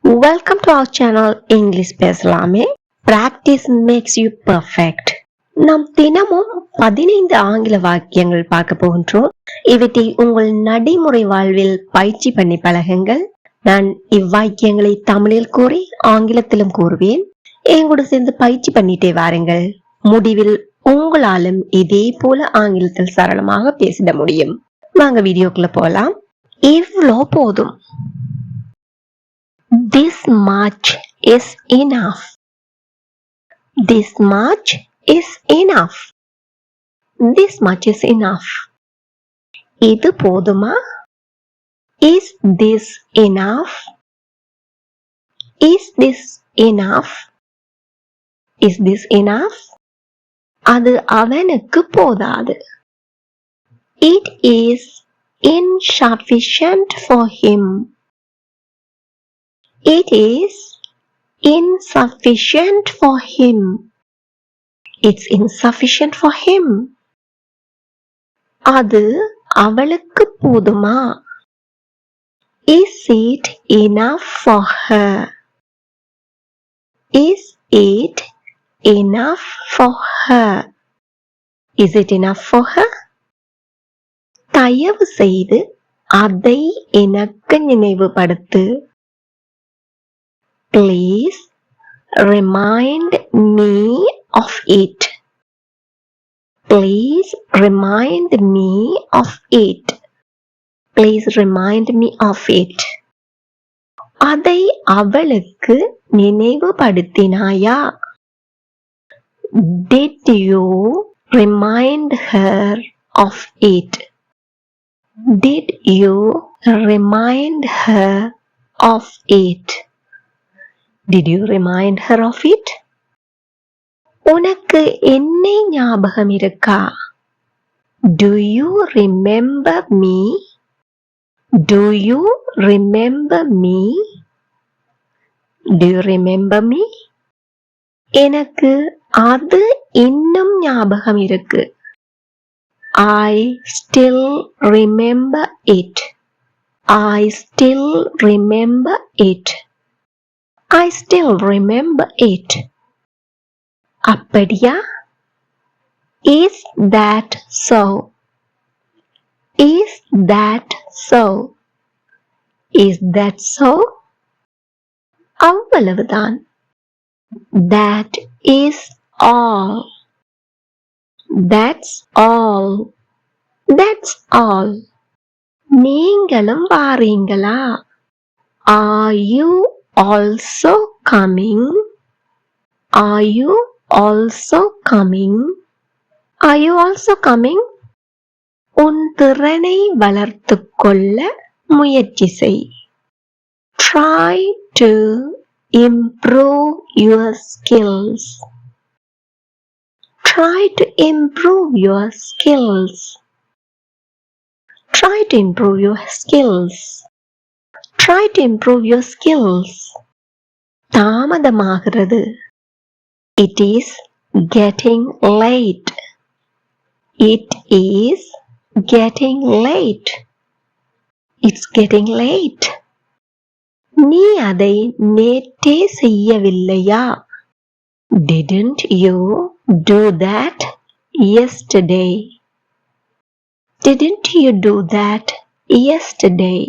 Welcome to our channel English பேசலாமே. Practice makes you perfect. நாம் தினமும் 15 ஆங்கில வாக்கியங்கள் பார்க்க போகின்றோம். இவற்றை உங்கள் நடைமுறை வாழ்வில் பயிற்சி பண்ணி பழகுங்கள். நான் இவ்வாக்கியங்களை தமிழில் கூறி ஆங்கிலத்திலும் கூறுவேன். எங்கூட சேர்ந்து பயிற்சி பண்ணிட்டே வாருங்கள். முடிவில் உங்களாலும் இதே போல ஆங்கிலத்தில் சரளமாக பேசிட முடியும். வாங்க வீடியோக்குள்ள போலாம். இவ்வளோ போதும். This much is enough. This much is enough. This much is enough. இது போதுமா? Is this enough? Is this enough? Is this enough? அது அவனுக்கு போதாது. It is insufficient for him. It is insufficient for him. It's insufficient for him. அது அவளுக்கு போதுமா? Is it enough for her? Is it enough for her? Is it enough for her? தயவு செய்து அதை எனக்கு நினைவுபடுத்து. Please remind me of it. Please remind me of it. Please remind me of it. அதை அவளுக்கு நினைவுபடுத்தினாயா? Did you remind her of it? Did you remind her of it? Did you remind her of it? உனக்கு என்னை ஞாபகம் இருக்கா? Do you remember me? Do you remember me? Do you remember me? எனக்கு அது இன்னும் ஞாபகம் இருக்கு. I still remember it. I still remember it. I still remember it. அப்படியா? Is that so? Is that so? Is that so? அவ்வளவுதான். That is all. That's all. That's all. நீங்களும் வாரீங்களா? Are you also coming? Are you also coming? Are you also coming? உன் திறனை வளர்த்துக் கொள்ள முயற்சி செய். Try to improve your skills. Try to improve your skills. Try to improve your skills. Try to improve your skills. தாமதமாகிறது. It is getting late. It is getting late. It's getting late. நீ அதை நேற்றே செய்யவில்லையா? Didn't you do that yesterday? Didn't you do that yesterday?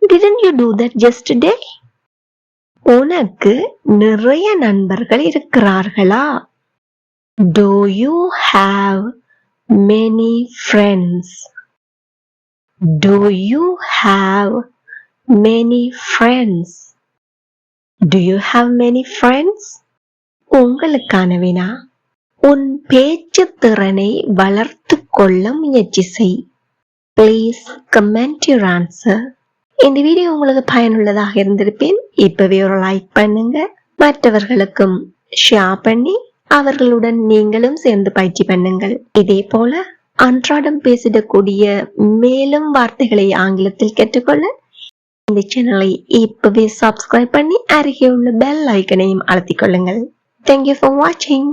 Didn't you do that yesterday? உனக்கு நிறைய நண்பர்கள் இருக்கிறார்களா? Do you have many friends? Do you have many friends? Do you have many friends? உங்களுக்கான வினா. உன் பேச்சு திறனை வளர்த்துக் கொள்ள முயற்சி செய். Please comment your answer. இந்த வீடியோ உங்களுக்கு பயனுள்ளதாக இருந்திருப்பேன். இப்பவே ஒரு லைக் பண்ணுங்க. மற்றவர்களுக்கும் ஷேர் பண்ணி அவர்களுடன் நீங்களும் சேர்ந்து பயிற்சி பண்ணுங்கள். இதே போல அன்றாடம் பேசிடக்கூடிய மேலும் வார்த்தைகளை ஆங்கிலத்தில் கற்றுக்கொள்ள இந்த சேனலை இப்பவே சப்ஸ்கிரைப் பண்ணி அருகே உள்ள பெல் ஐக்கனையும் அழுத்திக் கொள்ளுங்கள். Thank you for watching.